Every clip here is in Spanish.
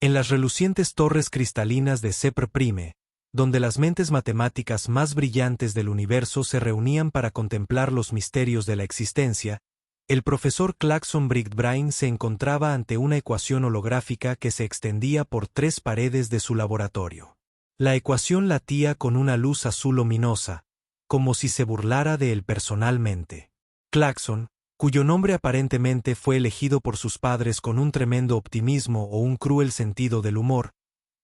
En las relucientes torres cristalinas de Prime, donde las mentes matemáticas más brillantes del universo se reunían para contemplar los misterios de la existencia, el profesor Clarkson Bright-Brain se encontraba ante una ecuación holográfica que se extendía por 3 paredes de su laboratorio. La ecuación latía con una luz azul luminosa, como si se burlara de él personalmente. Clarkson, cuyo nombre aparentemente fue elegido por sus padres con un tremendo optimismo o un cruel sentido del humor,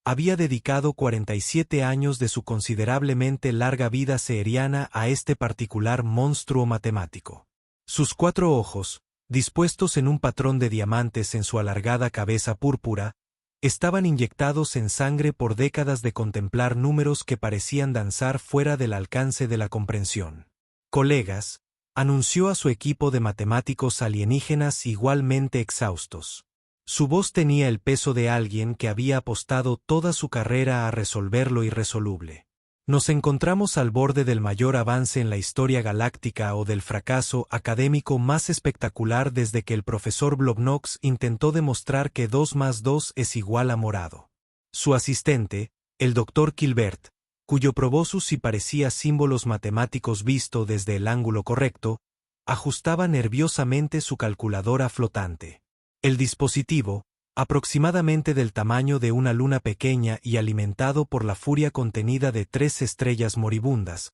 había dedicado 47 años de su considerablemente larga vida seheriana a este particular monstruo matemático. Sus 4 ojos, dispuestos en un patrón de diamantes en su alargada cabeza púrpura, estaban inyectados en sangre por décadas de contemplar números que parecían danzar fuera del alcance de la comprensión. «Colegas», anunció a su equipo de matemáticos alienígenas igualmente exhaustos. Su voz tenía el peso de alguien que había apostado toda su carrera a resolver lo irresoluble. Nos encontramos al borde del mayor avance en la historia galáctica o del fracaso académico más espectacular desde que el profesor Blobnox intentó demostrar que 2 más 2 es igual a morado. Su asistente, el Dr. Kilbert, cuyo proboscis y parecía símbolos matemáticos visto desde el ángulo correcto, ajustaba nerviosamente su calculadora flotante. El dispositivo, aproximadamente del tamaño de una luna pequeña y alimentado por la furia contenida de 3 estrellas moribundas,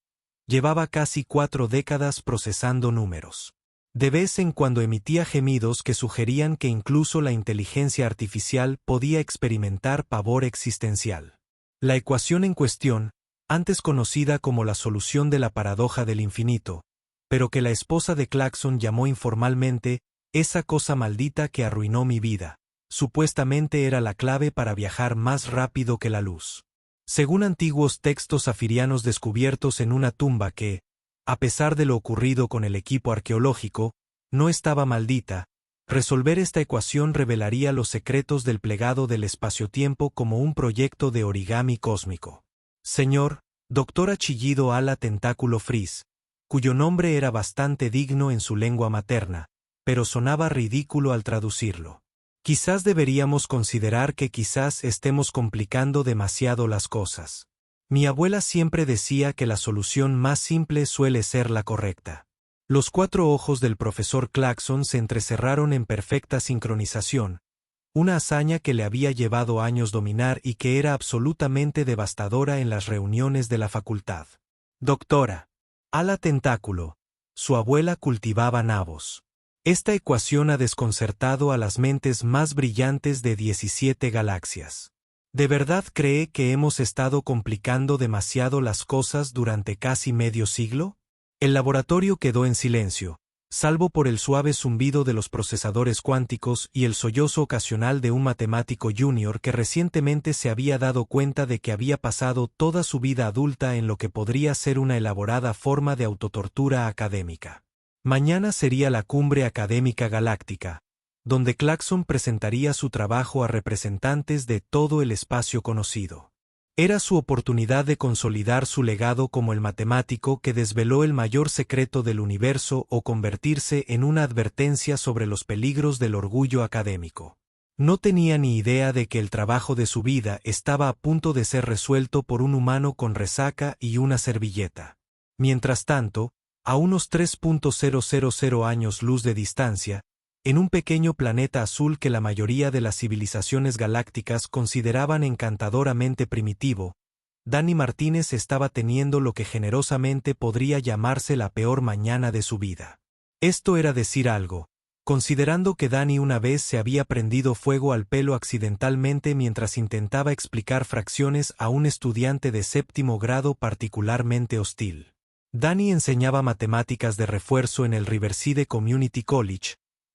llevaba casi 4 décadas procesando números. De vez en cuando emitía gemidos que sugerían que incluso la inteligencia artificial podía experimentar pavor existencial. La ecuación en cuestión, antes conocida como la solución de la paradoja del infinito, pero que la esposa de Clarkson llamó informalmente esa cosa maldita que arruinó mi vida, supuestamente era la clave para viajar más rápido que la luz. Según antiguos textos zafirianos descubiertos en una tumba que, a pesar de lo ocurrido con el equipo arqueológico, no estaba maldita, resolver esta ecuación revelaría los secretos del plegado del espacio-tiempo como un proyecto de origami cósmico. Señor, doctor Achillido Ala Tentáculo Frizz, cuyo nombre era bastante digno en su lengua materna, pero sonaba ridículo al traducirlo. Quizás deberíamos considerar que quizás estemos complicando demasiado las cosas. Mi abuela siempre decía que la solución más simple suele ser la correcta. Los 4 ojos del profesor Clarkson se entrecerraron en perfecta sincronización, una hazaña que le había llevado años dominar y que era absolutamente devastadora en las reuniones de la facultad. Doctora Ala Tentáculo, su abuela cultivaba nabos. Esta ecuación ha desconcertado a las mentes más brillantes de 17 galaxias. ¿De verdad cree que hemos estado complicando demasiado las cosas durante casi medio siglo? El laboratorio quedó en silencio, salvo por el suave zumbido de los procesadores cuánticos y el sollozo ocasional de un matemático junior que recientemente se había dado cuenta de que había pasado toda su vida adulta en lo que podría ser una elaborada forma de autotortura académica. Mañana sería la Cumbre Académica Galáctica, donde Clarkson presentaría su trabajo a representantes de todo el espacio conocido. Era su oportunidad de consolidar su legado como el matemático que desveló el mayor secreto del universo o convertirse en una advertencia sobre los peligros del orgullo académico. No tenía ni idea de que el trabajo de su vida estaba a punto de ser resuelto por un humano con resaca y una servilleta. Mientras tanto, a unos 3.000 años luz de distancia, en un pequeño planeta azul que la mayoría de las civilizaciones galácticas consideraban encantadoramente primitivo, Dani Martínez estaba teniendo lo que generosamente podría llamarse la peor mañana de su vida. Esto era decir algo, considerando que Dani una vez se había prendido fuego al pelo accidentalmente mientras intentaba explicar fracciones a un estudiante de 7º grado particularmente hostil. Dani enseñaba matemáticas de refuerzo en el Riverside Community College,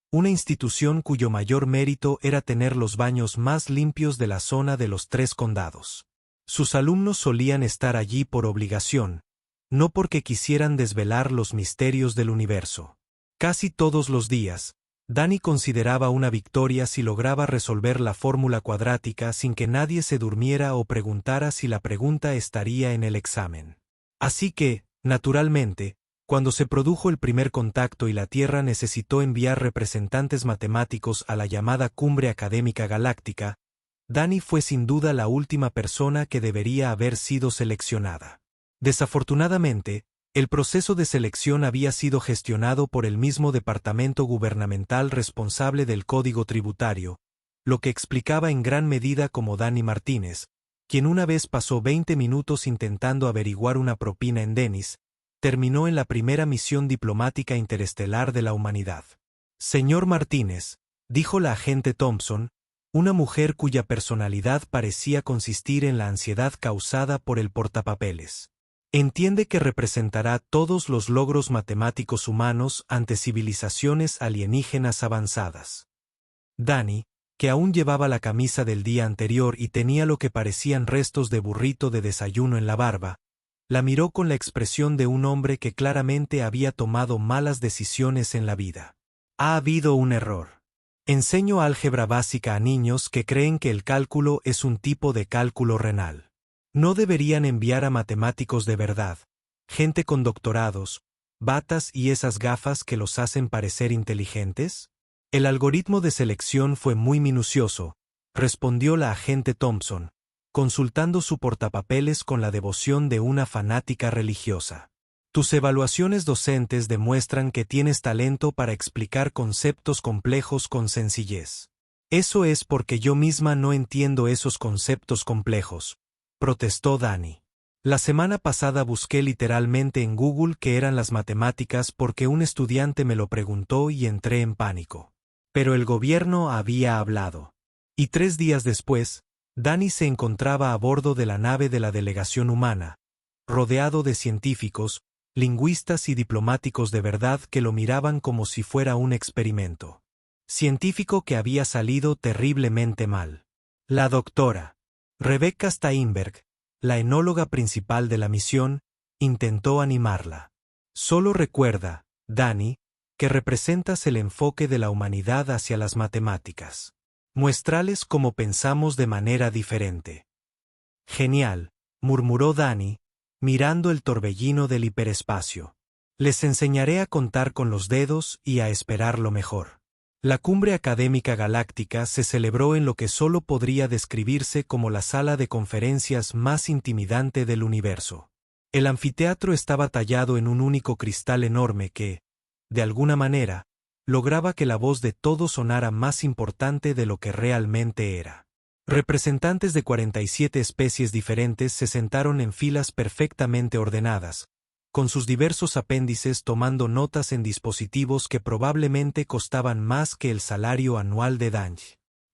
una institución cuyo mayor mérito era tener los baños más limpios de la zona de los 3 condados. Sus alumnos solían estar allí por obligación, no porque quisieran desvelar los misterios del universo. Casi todos los días, Dani consideraba una victoria si lograba resolver la fórmula cuadrática sin que nadie se durmiera o preguntara si la pregunta estaría en el examen. Así que, naturalmente, cuando se produjo el primer contacto y la Tierra necesitó enviar representantes matemáticos a la llamada Cumbre Académica Galáctica, Dani fue sin duda la última persona que debería haber sido seleccionada. Desafortunadamente, el proceso de selección había sido gestionado por el mismo departamento gubernamental responsable del Código Tributario, lo que explicaba en gran medida cómo Dani Martínez, quien una vez pasó 20 minutos intentando averiguar una propina en Denis, terminó en la primera misión diplomática interestelar de la humanidad. Señor Martínez, dijo la agente Thompson, una mujer cuya personalidad parecía consistir en la ansiedad causada por el portapapeles. Entiende que representará todos los logros matemáticos humanos ante civilizaciones alienígenas avanzadas. Dani, que aún llevaba la camisa del día anterior y tenía lo que parecían restos de burrito de desayuno en la barba, la miró con la expresión de un hombre que claramente había tomado malas decisiones en la vida. Ha habido un error. Enseño álgebra básica a niños que creen que el cálculo es un tipo de cálculo renal. No deberían enviar a matemáticos de verdad, gente con doctorados, batas y esas gafas que los hacen parecer inteligentes. El algoritmo de selección fue muy minucioso, respondió la agente Thompson, consultando su portapapeles con la devoción de una fanática religiosa. Tus evaluaciones docentes demuestran que tienes talento para explicar conceptos complejos con sencillez. Eso es porque yo misma no entiendo esos conceptos complejos, protestó Dani. La semana pasada busqué literalmente en Google qué eran las matemáticas porque un estudiante me lo preguntó y entré en pánico. Pero el gobierno había hablado. Y 3 días después, Dani se encontraba a bordo de la nave de la delegación humana, rodeado de científicos, lingüistas y diplomáticos de verdad que lo miraban como si fuera un experimento científico que había salido terriblemente mal. La doctora Rebecca Steinberg, la enóloga principal de la misión, intentó animarla. Solo recuerda, Dani, que representas el enfoque de la humanidad hacia las matemáticas. Muéstrales cómo pensamos de manera diferente. Genial, murmuró Dani, mirando el torbellino del hiperespacio. Les enseñaré a contar con los dedos y a esperar lo mejor. La cumbre académica galáctica se celebró en lo que solo podría describirse como la sala de conferencias más intimidante del universo. El anfiteatro estaba tallado en un único cristal enorme que, de alguna manera, lograba que la voz de todos sonara más importante de lo que realmente era. Representantes de 47 especies diferentes se sentaron en filas perfectamente ordenadas, con sus diversos apéndices tomando notas en dispositivos que probablemente costaban más que el salario anual de Dani.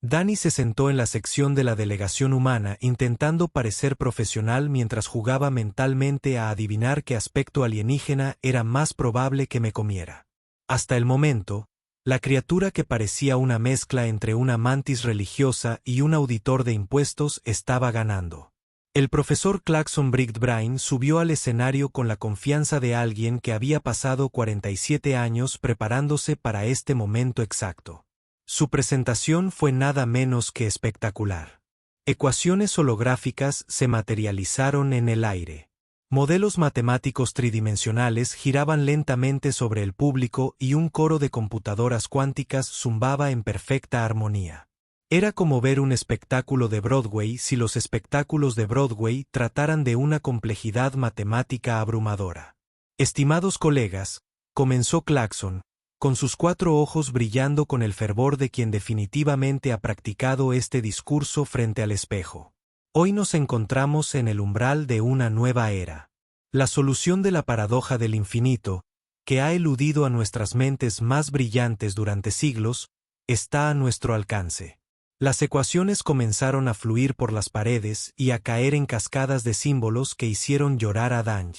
Dani se sentó en la sección de la delegación humana intentando parecer profesional mientras jugaba mentalmente a adivinar qué aspecto alienígena era más probable que me comiera. Hasta el momento, la criatura que parecía una mezcla entre una mantis religiosa y un auditor de impuestos estaba ganando. El profesor Claxon Bright-Brain subió al escenario con la confianza de alguien que había pasado 47 años preparándose para este momento exacto. Su presentación fue nada menos que espectacular. Ecuaciones holográficas se materializaron en el aire. Modelos matemáticos tridimensionales giraban lentamente sobre el público y un coro de computadoras cuánticas zumbaba en perfecta armonía. Era como ver un espectáculo de Broadway si los espectáculos de Broadway trataran de una complejidad matemática abrumadora. Estimados colegas, comenzó Claxon, con sus 4 ojos brillando con el fervor de quien definitivamente ha practicado este discurso frente al espejo. Hoy nos encontramos en el umbral de una nueva era. La solución de la paradoja del infinito, que ha eludido a nuestras mentes más brillantes durante siglos, está a nuestro alcance. Las ecuaciones comenzaron a fluir por las paredes y a caer en cascadas de símbolos que hicieron llorar a Dani.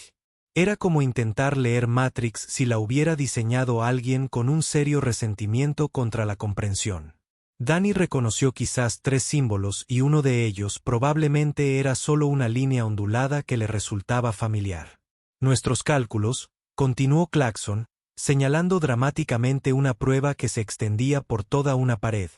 Era como intentar leer Matrix si la hubiera diseñado alguien con un serio resentimiento contra la comprensión. Dani reconoció quizás 3 símbolos y uno de ellos probablemente era solo una línea ondulada que le resultaba familiar. Nuestros cálculos, continuó Claxon, señalando dramáticamente una prueba que se extendía por toda una pared,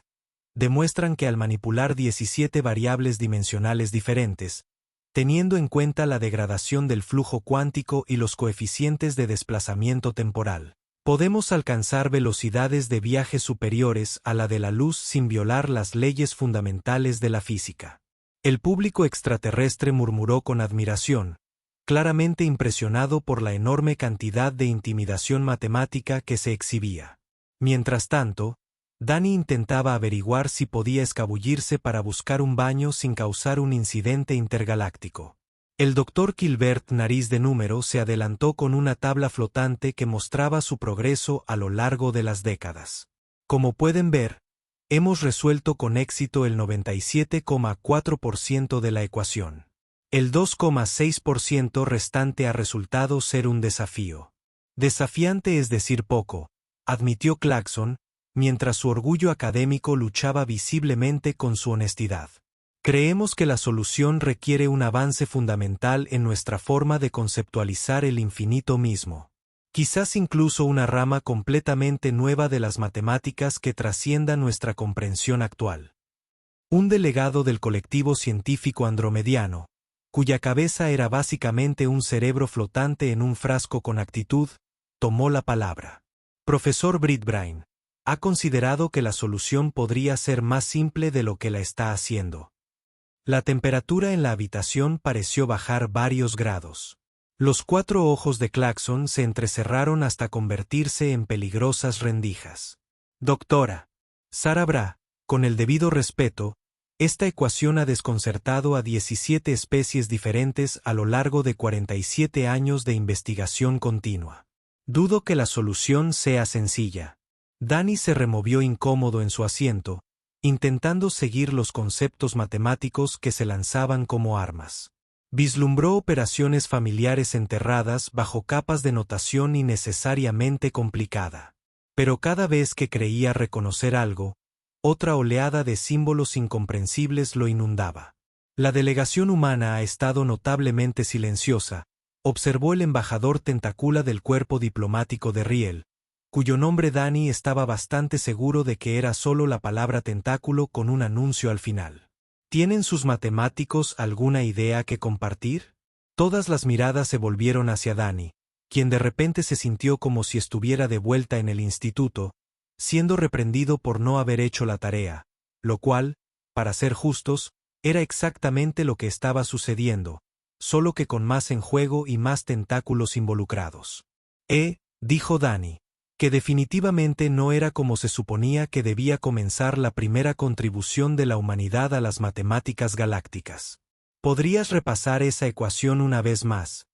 demuestran que al manipular 17 variables dimensionales diferentes, teniendo en cuenta la degradación del flujo cuántico y los coeficientes de desplazamiento temporal, Podemos alcanzar velocidades de viaje superiores a la de la luz sin violar las leyes fundamentales de la física. El público extraterrestre murmuró con admiración, claramente impresionado por la enorme cantidad de intimidación matemática que se exhibía. Mientras tanto, Danny intentaba averiguar si podía escabullirse para buscar un baño sin causar un incidente intergaláctico. El Dr. Gilbert Nariz de Número se adelantó con una tabla flotante que mostraba su progreso a lo largo de las décadas. Como pueden ver, hemos resuelto con éxito el 97,4% de la ecuación. El 2,6% restante ha resultado ser un desafío. Desafiante es decir poco, admitió Clarkson, mientras su orgullo académico luchaba visiblemente con su honestidad. Creemos que la solución requiere un avance fundamental en nuestra forma de conceptualizar el infinito mismo. Quizás incluso una rama completamente nueva de las matemáticas que trascienda nuestra comprensión actual. Un delegado del colectivo científico andromediano, cuya cabeza era básicamente un cerebro flotante en un frasco con actitud, tomó la palabra. Profesor Bridbrain, ha considerado que la solución podría ser más simple de lo que la está haciendo. La temperatura en la habitación pareció bajar varios grados. Los 4 ojos de Clarkson se entrecerraron hasta convertirse en peligrosas rendijas. Doctora Sarah Bra, con el debido respeto, esta ecuación ha desconcertado a 17 especies diferentes a lo largo de 47 años de investigación continua. Dudo que la solución sea sencilla. Danny se removió incómodo en su asiento, intentando seguir los conceptos matemáticos que se lanzaban como armas. Vislumbró operaciones familiares enterradas bajo capas de notación innecesariamente complicada. Pero cada vez que creía reconocer algo, otra oleada de símbolos incomprensibles lo inundaba. La delegación humana ha estado notablemente silenciosa, observó el embajador tentacula del cuerpo diplomático de Riel, cuyo nombre Danny estaba bastante seguro de que era solo la palabra tentáculo con un anuncio al final. ¿Tienen sus matemáticos alguna idea que compartir? Todas las miradas se volvieron hacia Danny, quien de repente se sintió como si estuviera de vuelta en el instituto, siendo reprendido por no haber hecho la tarea, lo cual, para ser justos, era exactamente lo que estaba sucediendo, solo que con más en juego y más tentáculos involucrados. Dijo Danny, que definitivamente no era como se suponía que debía comenzar la primera contribución de la humanidad a las matemáticas galácticas. ¿Podrías repasar esa ecuación una vez más?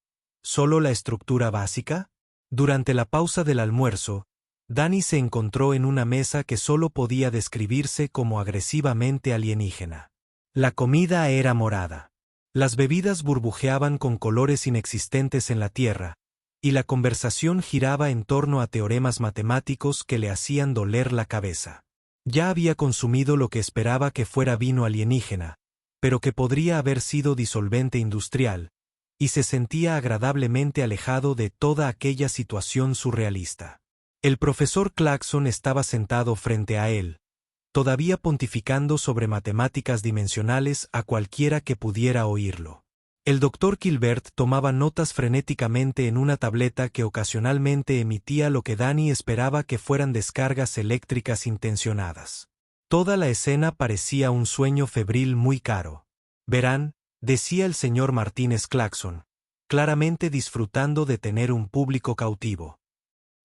¿Solo la estructura básica? Durante la pausa del almuerzo, Danny se encontró en una mesa que solo podía describirse como agresivamente alienígena. La comida era morada. Las bebidas burbujeaban con colores inexistentes en la Tierra, y la conversación giraba en torno a teoremas matemáticos que le hacían doler la cabeza. Ya había consumido lo que esperaba que fuera vino alienígena, pero que podría haber sido disolvente industrial, y se sentía agradablemente alejado de toda aquella situación surrealista. El profesor Clarkson estaba sentado frente a él, todavía pontificando sobre matemáticas dimensionales a cualquiera que pudiera oírlo. El Dr. Gilbert tomaba notas frenéticamente en una tableta que ocasionalmente emitía lo que Danny esperaba que fueran descargas eléctricas intencionadas. Toda la escena parecía un sueño febril muy caro. Verán, decía el señor Martínez Clarkson, claramente disfrutando de tener un público cautivo.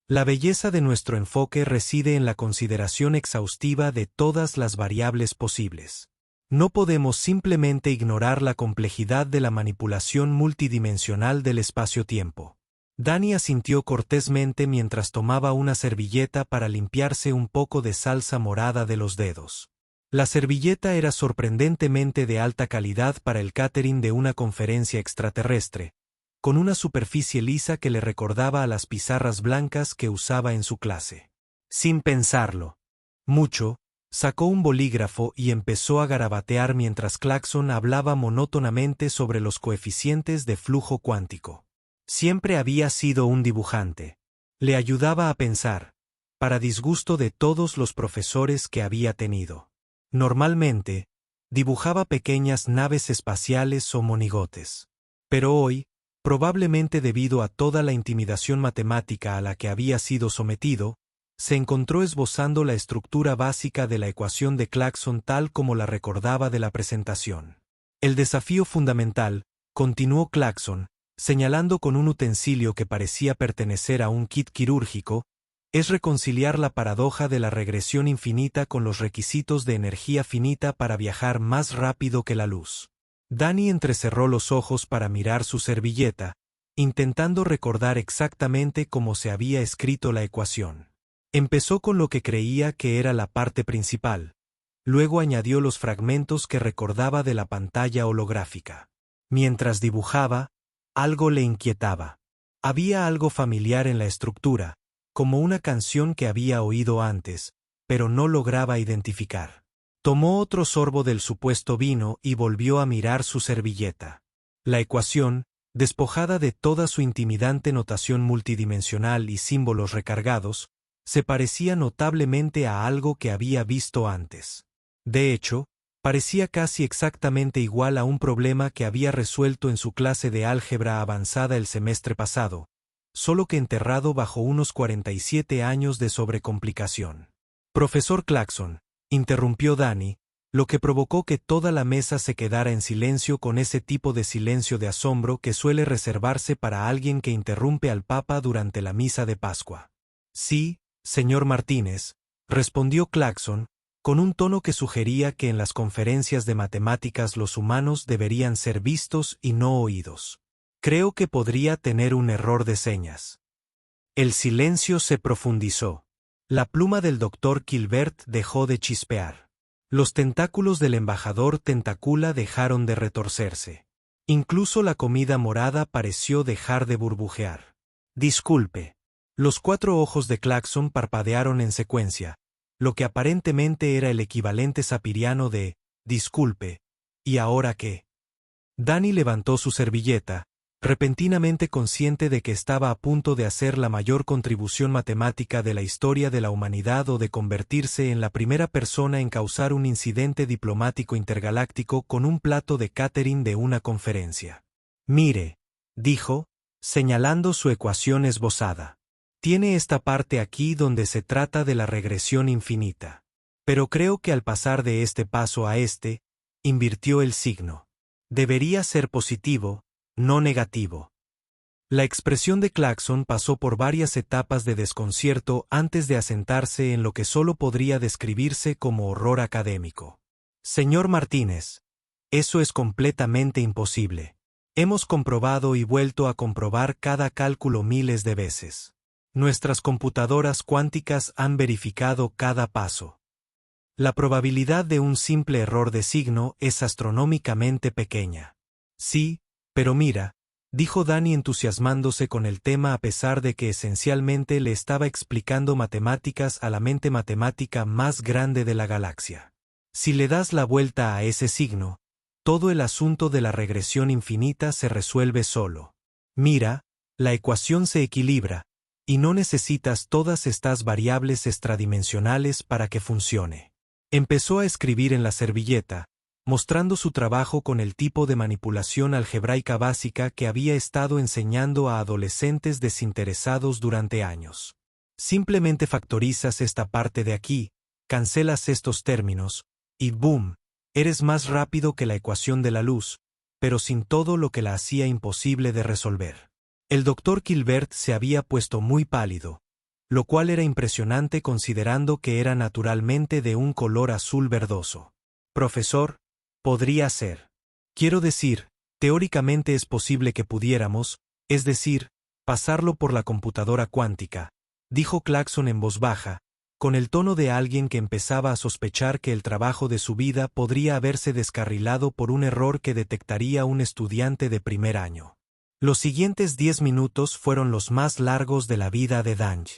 La belleza de nuestro enfoque reside en la consideración exhaustiva de todas las variables posibles. No podemos simplemente ignorar la complejidad de la manipulación multidimensional del espacio-tiempo. Danny asintió cortésmente mientras tomaba una servilleta para limpiarse un poco de salsa morada de los dedos. La servilleta era sorprendentemente de alta calidad para el catering de una conferencia extraterrestre, con una superficie lisa que le recordaba a las pizarras blancas que usaba en su clase. Sin pensarlo mucho, sacó un bolígrafo y empezó a garabatear mientras Clarkson hablaba monótonamente sobre los coeficientes de flujo cuántico. Siempre había sido un dibujante. Le ayudaba a pensar, para disgusto de todos los profesores que había tenido. Normalmente, dibujaba pequeñas naves espaciales o monigotes. Pero hoy, Probablemente debido a toda la intimidación matemática a la que había sido sometido, se encontró esbozando la estructura básica de la ecuación de Clarkson tal como la recordaba de la presentación. El desafío fundamental, continuó Clarkson, señalando con un utensilio que parecía pertenecer a un kit quirúrgico, es reconciliar la paradoja de la regresión infinita con los requisitos de energía finita para viajar más rápido que la luz. Danny entrecerró los ojos para mirar su servilleta, intentando recordar exactamente cómo se había escrito la ecuación. Empezó con lo que creía que era la parte principal, luego añadió los fragmentos que recordaba de la pantalla holográfica. Mientras dibujaba, algo le inquietaba. Había algo familiar en la estructura, como una canción que había oído antes, pero no lograba identificar. Tomó otro sorbo del supuesto vino y volvió a mirar su servilleta. La ecuación, despojada de toda su intimidante notación multidimensional y símbolos recargados, se parecía notablemente a algo que había visto antes. De hecho, parecía casi exactamente igual a un problema que había resuelto en su clase de álgebra avanzada el semestre pasado, solo que enterrado bajo unos 47 años de sobrecomplicación. Profesor Clarkson, interrumpió Danny, lo que provocó que toda la mesa se quedara en silencio con ese tipo de silencio de asombro que suele reservarse para alguien que interrumpe al Papa durante la misa de Pascua. Sí, señor Martínez, respondió Clarkson, con un tono que sugería que en las conferencias de matemáticas los humanos deberían ser vistos y no oídos. Creo que podría tener un error de señas. El silencio se profundizó. La pluma del doctor Gilbert dejó de chispear. Los tentáculos del embajador Tentacula dejaron de retorcerse. Incluso la comida morada pareció dejar de burbujear. Disculpe. Los 4 ojos de Clarkson parpadearon en secuencia, lo que aparentemente era el equivalente sapiriano de «disculpe, ¿y ahora qué?». Danny levantó su servilleta, repentinamente consciente de que estaba a punto de hacer la mayor contribución matemática de la historia de la humanidad o de convertirse en la primera persona en causar un incidente diplomático intergaláctico con un plato de catering de una conferencia. «Mire», dijo, señalando su ecuación esbozada. «Tiene esta parte aquí donde se trata de la regresión infinita. Pero creo que al pasar de este paso a este, invirtió el signo. Debería ser positivo, no negativo». La expresión de Clarkson pasó por varias etapas de desconcierto antes de asentarse en lo que solo podría describirse como horror académico. «Señor Martínez, eso es completamente imposible. Hemos comprobado y vuelto a comprobar cada cálculo miles de veces. Nuestras computadoras cuánticas han verificado cada paso. La probabilidad de un simple error de signo es astronómicamente pequeña». «Sí, pero mira», dijo Danny entusiasmándose con el tema a pesar de que esencialmente le estaba explicando matemáticas a la mente matemática más grande de la galaxia. «Si le das la vuelta a ese signo, todo el asunto de la regresión infinita se resuelve solo. Mira, la ecuación se equilibra, y no necesitas todas estas variables extradimensionales para que funcione». Empezó a escribir en la servilleta, mostrando su trabajo con el tipo de manipulación algebraica básica que había estado enseñando a adolescentes desinteresados durante años. Simplemente factorizas esta parte de aquí, cancelas estos términos, y ¡boom!, eres más rápido que la ecuación de la luz, pero sin todo lo que la hacía imposible de resolver. El doctor Gilbert se había puesto muy pálido, lo cual era impresionante considerando que era naturalmente de un color azul verdoso. «Profesor, podría ser. Quiero decir, teóricamente es posible que pudiéramos, es decir, pasarlo por la computadora cuántica», dijo Clarkson en voz baja, con el tono de alguien que empezaba a sospechar que el trabajo de su vida podría haberse descarrilado por un error que detectaría un estudiante de primer año. Los siguientes 10 minutos fueron los más largos de la vida de Danny.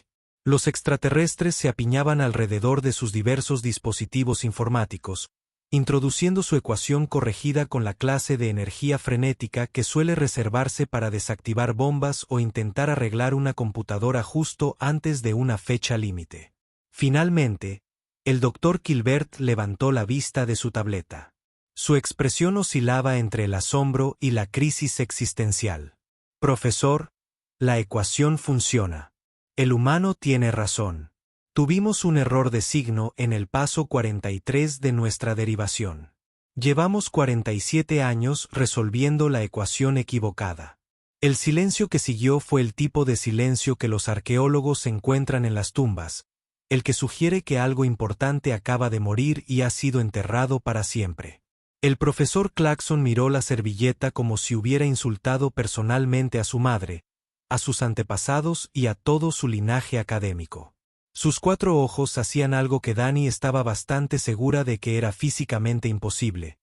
Los extraterrestres se apiñaban alrededor de sus diversos dispositivos informáticos, introduciendo su ecuación corregida con la clase de energía frenética que suele reservarse para desactivar bombas o intentar arreglar una computadora justo antes de una fecha límite. Finalmente, el doctor Gilbert levantó la vista de su tableta. Su expresión oscilaba entre el asombro y la crisis existencial. Profesor, la ecuación funciona. El humano tiene razón. Tuvimos un error de signo en el paso 43 de nuestra derivación. Llevamos 47 años resolviendo la ecuación equivocada. El silencio que siguió fue el tipo de silencio que los arqueólogos encuentran en las tumbas, el que sugiere que algo importante acaba de morir y ha sido enterrado para siempre. El profesor Clarkson miró la servilleta como si hubiera insultado personalmente a su madre, a sus antepasados y a todo su linaje académico. Sus 4 ojos hacían algo que Dani estaba bastante segura de que era físicamente imposible.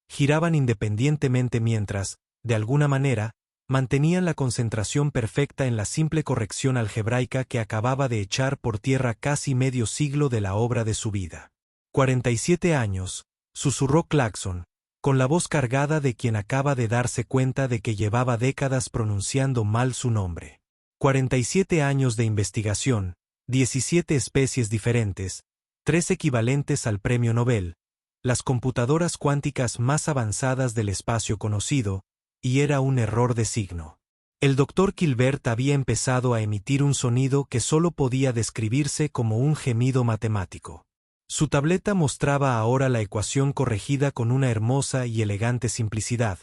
Giraban independientemente mientras, de alguna manera, mantenían la concentración perfecta en la simple corrección algebraica que acababa de echar por tierra casi medio siglo de la obra de su vida. 47 años, susurró Clarkson, con la voz cargada de quien acaba de darse cuenta de que llevaba décadas pronunciando mal su nombre. 47 años de investigación, 17 especies diferentes, 3 equivalentes al premio Nobel, las computadoras cuánticas más avanzadas del espacio conocido, y era un error de signo. El Dr. Gilbert había empezado a emitir un sonido que solo podía describirse como un gemido matemático. Su tableta mostraba ahora la ecuación corregida con una hermosa y elegante simplicidad,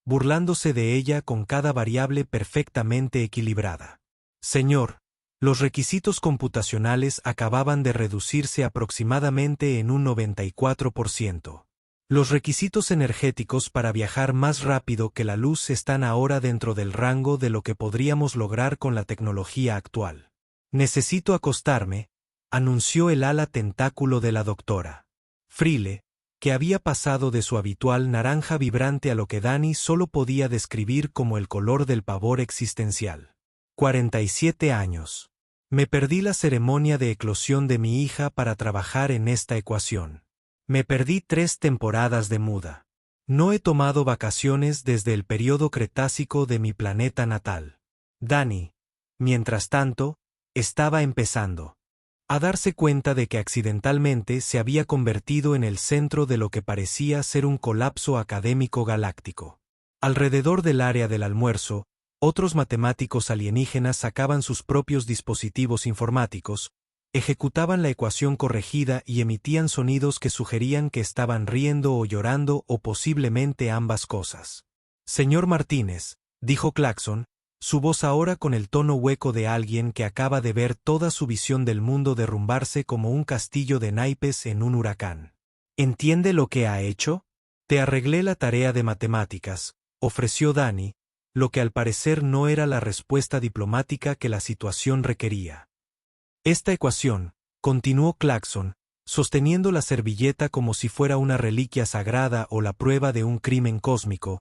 burlándose de ella con cada variable perfectamente equilibrada. Señor, los requisitos computacionales acababan de reducirse aproximadamente en un 94%. Los requisitos energéticos para viajar más rápido que la luz están ahora dentro del rango de lo que podríamos lograr con la tecnología actual. Necesito acostarme, anunció el ala tentáculo de la doctora Freele, que había pasado de su habitual naranja vibrante a lo que Dani solo podía describir como el color del pavor existencial. 47 años. Me perdí la ceremonia de eclosión de mi hija para trabajar en esta ecuación. Me perdí 3 temporadas de muda. No he tomado vacaciones desde el período Cretácico de mi planeta natal. Dani, mientras tanto, estaba empezando a darse cuenta de que accidentalmente se había convertido en el centro de lo que parecía ser un colapso académico galáctico. Alrededor del área del almuerzo, otros matemáticos alienígenas sacaban sus propios dispositivos informáticos, ejecutaban la ecuación corregida y emitían sonidos que sugerían que estaban riendo o llorando o posiblemente ambas cosas. Señor Martínez, dijo Clarkson, su voz ahora con el tono hueco de alguien que acaba de ver toda su visión del mundo derrumbarse como un castillo de naipes en un huracán. ¿Entiende lo que ha hecho? Te arreglé la tarea de matemáticas, ofreció Dani, lo que al parecer no era la respuesta diplomática que la situación requería. Esta ecuación, continuó Clarkson, sosteniendo la servilleta como si fuera una reliquia sagrada o la prueba de un crimen cósmico,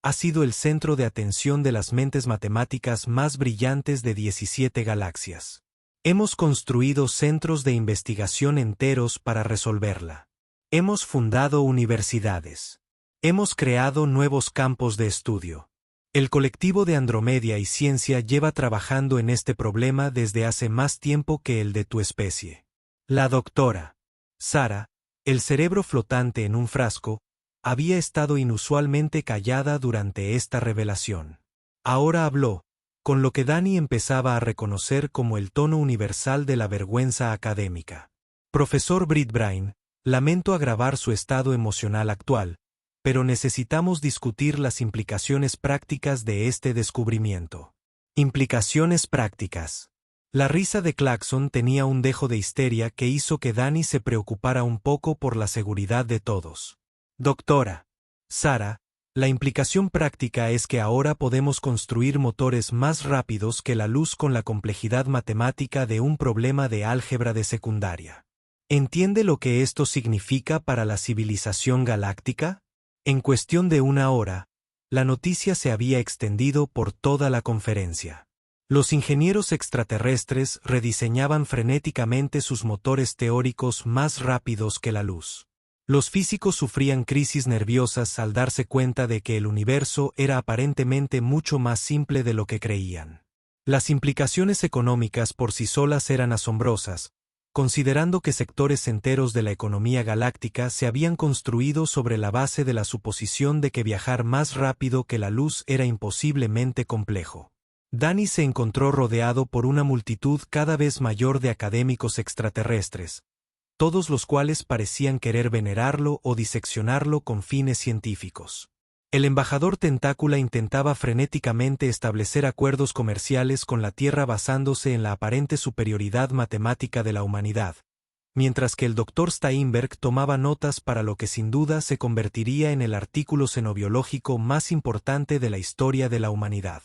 ha sido el centro de atención de las mentes matemáticas más brillantes de 17 galaxias. Hemos construido centros de investigación enteros para resolverla. Hemos fundado universidades. Hemos creado nuevos campos de estudio. El colectivo de Andromedia y Ciencia lleva trabajando en este problema desde hace más tiempo que el de tu especie. La doctora Sara, el cerebro flotante en un frasco, había estado inusualmente callada durante esta revelación. Ahora habló, con lo que Dani empezaba a reconocer como el tono universal de la vergüenza académica. Profesor Bridbrain, lamento agravar su estado emocional actual, pero necesitamos discutir las implicaciones prácticas de este descubrimiento. Implicaciones prácticas. La risa de Clarkson tenía un dejo de histeria que hizo que Dani se preocupara un poco por la seguridad de todos. Doctora Sara, la implicación práctica es que ahora podemos construir motores más rápidos que la luz con la complejidad matemática de un problema de álgebra de secundaria. ¿Entiende lo que esto significa para la civilización galáctica? En cuestión de una hora, la noticia se había extendido por toda la conferencia. Los ingenieros extraterrestres rediseñaban frenéticamente sus motores teóricos más rápidos que la luz. Los físicos sufrían crisis nerviosas al darse cuenta de que el universo era aparentemente mucho más simple de lo que creían. Las implicaciones económicas por sí solas eran asombrosas, considerando que sectores enteros de la economía galáctica se habían construido sobre la base de la suposición de que viajar más rápido que la luz era imposiblemente complejo. Danny se encontró rodeado por una multitud cada vez mayor de académicos extraterrestres, todos los cuales parecían querer venerarlo o diseccionarlo con fines científicos. El embajador Tentácula intentaba frenéticamente establecer acuerdos comerciales con la Tierra basándose en la aparente superioridad matemática de la humanidad, mientras que el Dr. Steinberg tomaba notas para lo que sin duda se convertiría en el artículo xenobiológico más importante de la historia de la humanidad.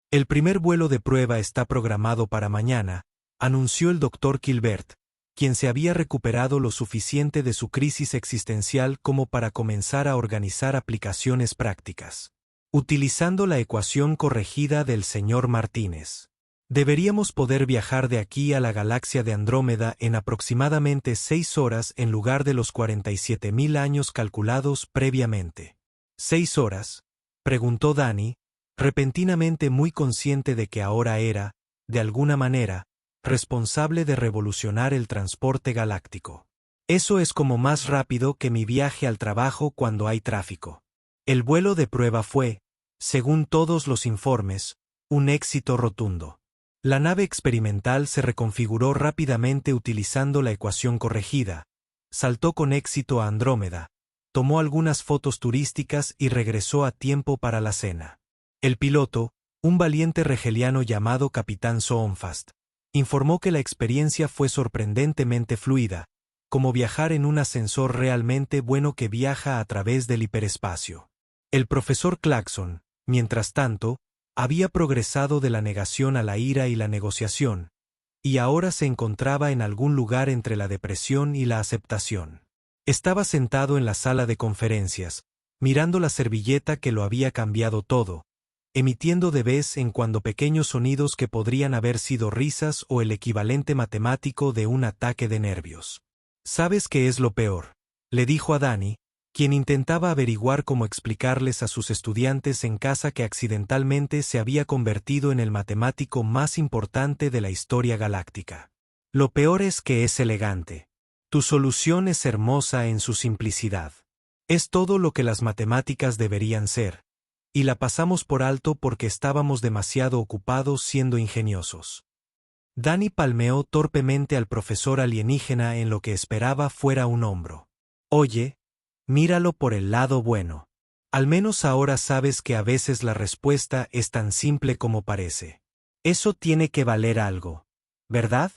El primer vuelo de prueba está programado para mañana, anunció el Dr. Gilbert, quien se había recuperado lo suficiente de su crisis existencial como para comenzar a organizar aplicaciones prácticas. Utilizando la ecuación corregida del señor Martínez, deberíamos poder viajar de aquí a la galaxia de Andrómeda en aproximadamente 6 horas en lugar de los 47.000 años calculados previamente. ¿6 horas?, preguntó Danny, repentinamente muy consciente de que ahora era, de alguna manera, responsable de revolucionar el transporte galáctico. Eso es como más rápido que mi viaje al trabajo cuando hay tráfico. El vuelo de prueba fue, según todos los informes, un éxito rotundo. La nave experimental se reconfiguró rápidamente utilizando la ecuación corregida, saltó con éxito a Andrómeda, tomó algunas fotos turísticas y regresó a tiempo para la cena. El piloto, un valiente regeliano llamado Capitán Soonfast, informó que la experiencia fue sorprendentemente fluida, como viajar en un ascensor realmente bueno que viaja a través del hiperespacio. El profesor Clarkson, mientras tanto, había progresado de la negación a la ira y la negociación, y ahora se encontraba en algún lugar entre la depresión y la aceptación. Estaba sentado en la sala de conferencias, mirando la servilleta que lo había cambiado todo, emitiendo de vez en cuando pequeños sonidos que podrían haber sido risas o el equivalente matemático de un ataque de nervios. ¿Sabes qué es lo peor?, le dijo a Danny, quien intentaba averiguar cómo explicarles a sus estudiantes en casa que accidentalmente se había convertido en el matemático más importante de la historia galáctica. Lo peor es que es elegante. Tu solución es hermosa en su simplicidad. Es todo lo que las matemáticas deberían ser, y la pasamos por alto porque estábamos demasiado ocupados siendo ingeniosos. Danny palmeó torpemente al profesor alienígena en lo que esperaba fuera un hombro. Oye, míralo por el lado bueno. Al menos ahora sabes que a veces la respuesta es tan simple como parece. Eso tiene que valer algo, ¿verdad?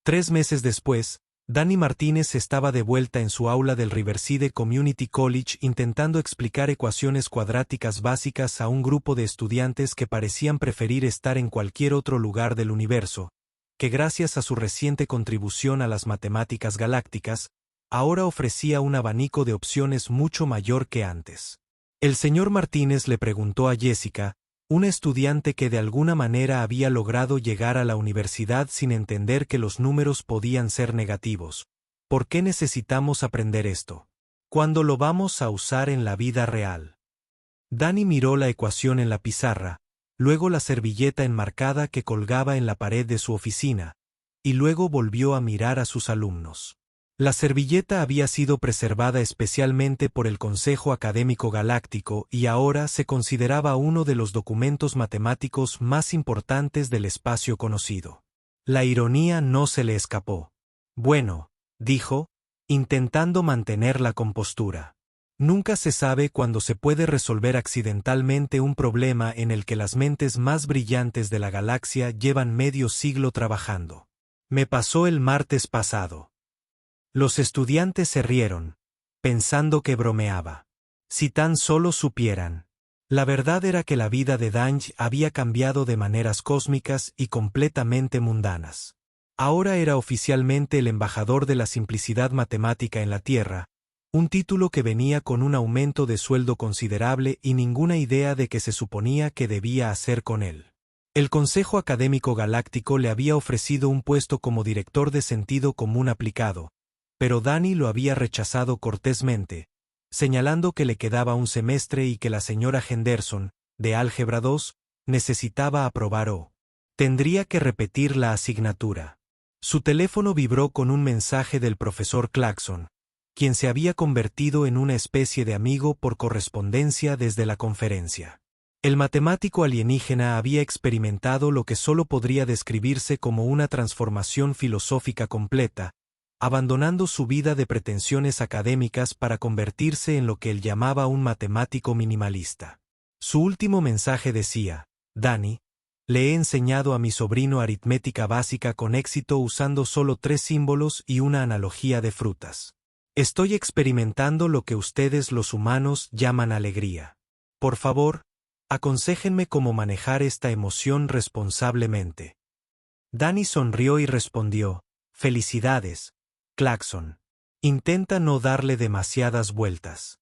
3 meses después, Danny Martínez estaba de vuelta en su aula del Riverside Community College intentando explicar ecuaciones cuadráticas básicas a un grupo de estudiantes que parecían preferir estar en cualquier otro lugar del universo, que gracias a su reciente contribución a las matemáticas galácticas, ahora ofrecía un abanico de opciones mucho mayor que antes. El señor Martínez le preguntó a Jessica, una estudiante que de alguna manera había logrado llegar a la universidad sin entender que los números podían ser negativos. ¿Por qué necesitamos aprender esto? ¿Cuándo lo vamos a usar en la vida real? Danny miró la ecuación en la pizarra, luego la servilleta enmarcada que colgaba en la pared de su oficina, y luego volvió a mirar a sus alumnos. La servilleta había sido preservada especialmente por el Consejo Académico Galáctico y ahora se consideraba uno de los documentos matemáticos más importantes del espacio conocido. La ironía no se le escapó. Bueno, dijo, intentando mantener la compostura. Nunca se sabe cuándo se puede resolver accidentalmente un problema en el que las mentes más brillantes de la galaxia llevan medio siglo trabajando. Me pasó el martes pasado. Los estudiantes se rieron, pensando que bromeaba. Si tan solo supieran. La verdad era que la vida de Danny había cambiado de maneras cósmicas y completamente mundanas. Ahora era oficialmente el embajador de la simplicidad matemática en la Tierra, un título que venía con un aumento de sueldo considerable y ninguna idea de qué se suponía que debía hacer con él. El Consejo Académico Galáctico le había ofrecido un puesto como director de sentido común aplicado, pero Danny lo había rechazado cortésmente, señalando que le quedaba un semestre y que la señora Henderson, de Álgebra 2, necesitaba aprobar o tendría que repetir la asignatura. Su teléfono vibró con un mensaje del profesor Clarkson, quien se había convertido en una especie de amigo por correspondencia desde la conferencia. El matemático alienígena había experimentado lo que solo podría describirse como una transformación filosófica completa, abandonando su vida de pretensiones académicas para convertirse en lo que él llamaba un matemático minimalista. Su último mensaje decía: Danny, le he enseñado a mi sobrino aritmética básica con éxito usando solo 3 símbolos y una analogía de frutas. Estoy experimentando lo que ustedes los humanos llaman alegría. Por favor, aconséjenme cómo manejar esta emoción responsablemente. Danny sonrió y respondió: Felicidades, Clarkson. Intenta no darle demasiadas vueltas.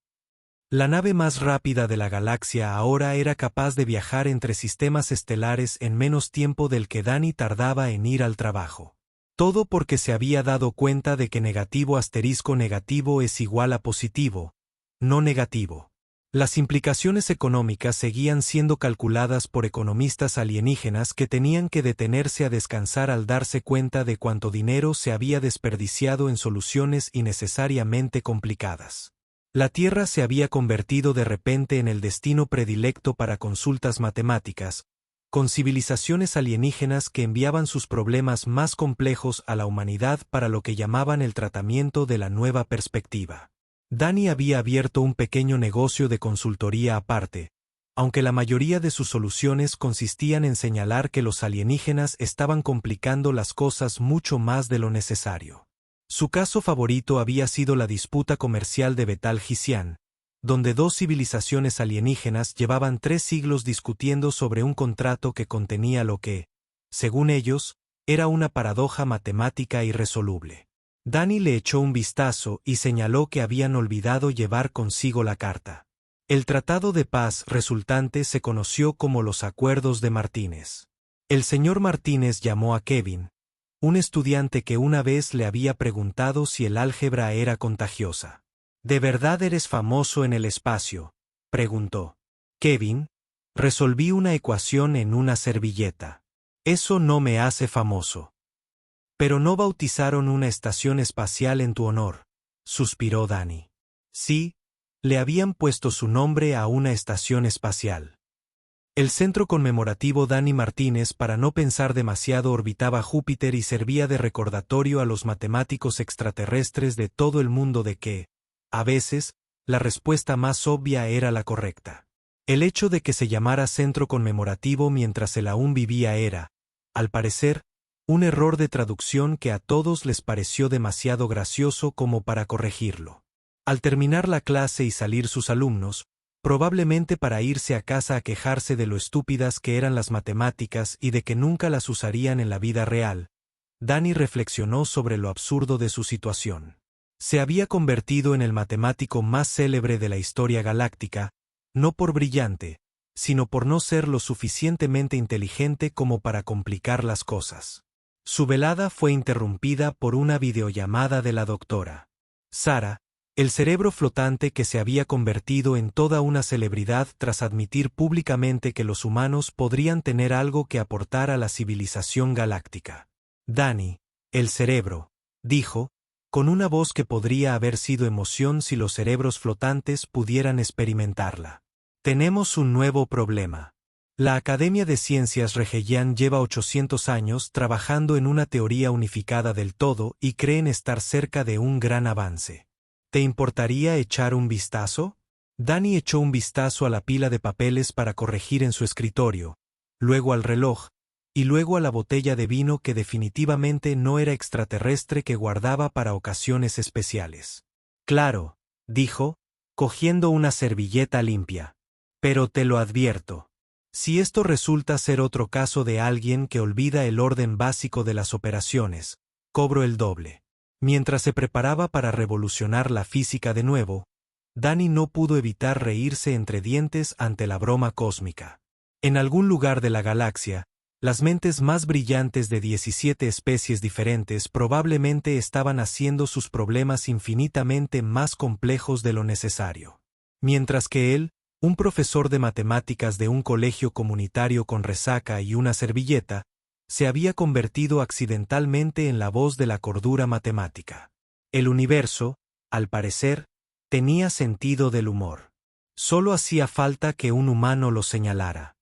La nave más rápida de la galaxia ahora era capaz de viajar entre sistemas estelares en menos tiempo del que Danny tardaba en ir al trabajo. Todo porque se había dado cuenta de que negativo asterisco negativo es igual a positivo, no negativo. Las implicaciones económicas seguían siendo calculadas por economistas alienígenas que tenían que detenerse a descansar al darse cuenta de cuánto dinero se había desperdiciado en soluciones innecesariamente complicadas. La Tierra se había convertido de repente en el destino predilecto para consultas matemáticas, con civilizaciones alienígenas que enviaban sus problemas más complejos a la humanidad para lo que llamaban el tratamiento de la nueva perspectiva. Danny había abierto un pequeño negocio de consultoría aparte, aunque la mayoría de sus soluciones consistían en señalar que los alienígenas estaban complicando las cosas mucho más de lo necesario. Su caso favorito había sido la disputa comercial de Betal-Gisian, donde 2 civilizaciones alienígenas llevaban 3 siglos discutiendo sobre un contrato que contenía lo que, según ellos, era una paradoja matemática irresoluble. Danny le echó un vistazo y señaló que habían olvidado llevar consigo la carta. El tratado de paz resultante se conoció como los Acuerdos de Martínez. El señor Martínez llamó a Kevin, un estudiante que una vez le había preguntado si el álgebra era contagiosa. ¿De verdad eres famoso en el espacio?, preguntó. Kevin, resolví una ecuación en una servilleta. Eso no me hace famoso. Pero no bautizaron una estación espacial en tu honor, suspiró Danny. Sí, le habían puesto su nombre a una estación espacial. El centro conmemorativo Danny Martínez, para no pensar demasiado, orbitaba Júpiter y servía de recordatorio a los matemáticos extraterrestres de todo el mundo de que, a veces, la respuesta más obvia era la correcta. El hecho de que se llamara centro conmemorativo mientras él aún vivía era, al parecer, un error de traducción que a todos les pareció demasiado gracioso como para corregirlo. Al terminar la clase y salir sus alumnos, probablemente para irse a casa a quejarse de lo estúpidas que eran las matemáticas y de que nunca las usarían en la vida real, Danny reflexionó sobre lo absurdo de su situación. Se había convertido en el matemático más célebre de la historia galáctica, no por brillante, sino por no ser lo suficientemente inteligente como para complicar las cosas. Su velada fue interrumpida por una videollamada de la doctora Sara, el cerebro flotante que se había convertido en toda una celebridad tras admitir públicamente que los humanos podrían tener algo que aportar a la civilización galáctica. Danny, el cerebro, dijo, con una voz que podría haber sido emoción si los cerebros flotantes pudieran experimentarla. Tenemos un nuevo problema. La Academia de Ciencias Regellán lleva 800 años trabajando en una teoría unificada del todo y creen estar cerca de un gran avance. ¿Te importaría echar un vistazo? Danny echó un vistazo a la pila de papeles para corregir en su escritorio, luego al reloj, y luego a la botella de vino que definitivamente no era extraterrestre que guardaba para ocasiones especiales. Claro, dijo, cogiendo una servilleta limpia. Pero te lo advierto. Si esto resulta ser otro caso de alguien que olvida el orden básico de las operaciones, cobro el doble. Mientras se preparaba para revolucionar la física de nuevo, Danny no pudo evitar reírse entre dientes ante la broma cósmica. En algún lugar de la galaxia, las mentes más brillantes de 17 especies diferentes probablemente estaban haciendo sus problemas infinitamente más complejos de lo necesario. Mientras que él, un profesor de matemáticas de un colegio comunitario con resaca y una servilleta, se había convertido accidentalmente en la voz de la cordura matemática. El universo, al parecer, tenía sentido del humor. Solo hacía falta que un humano lo señalara.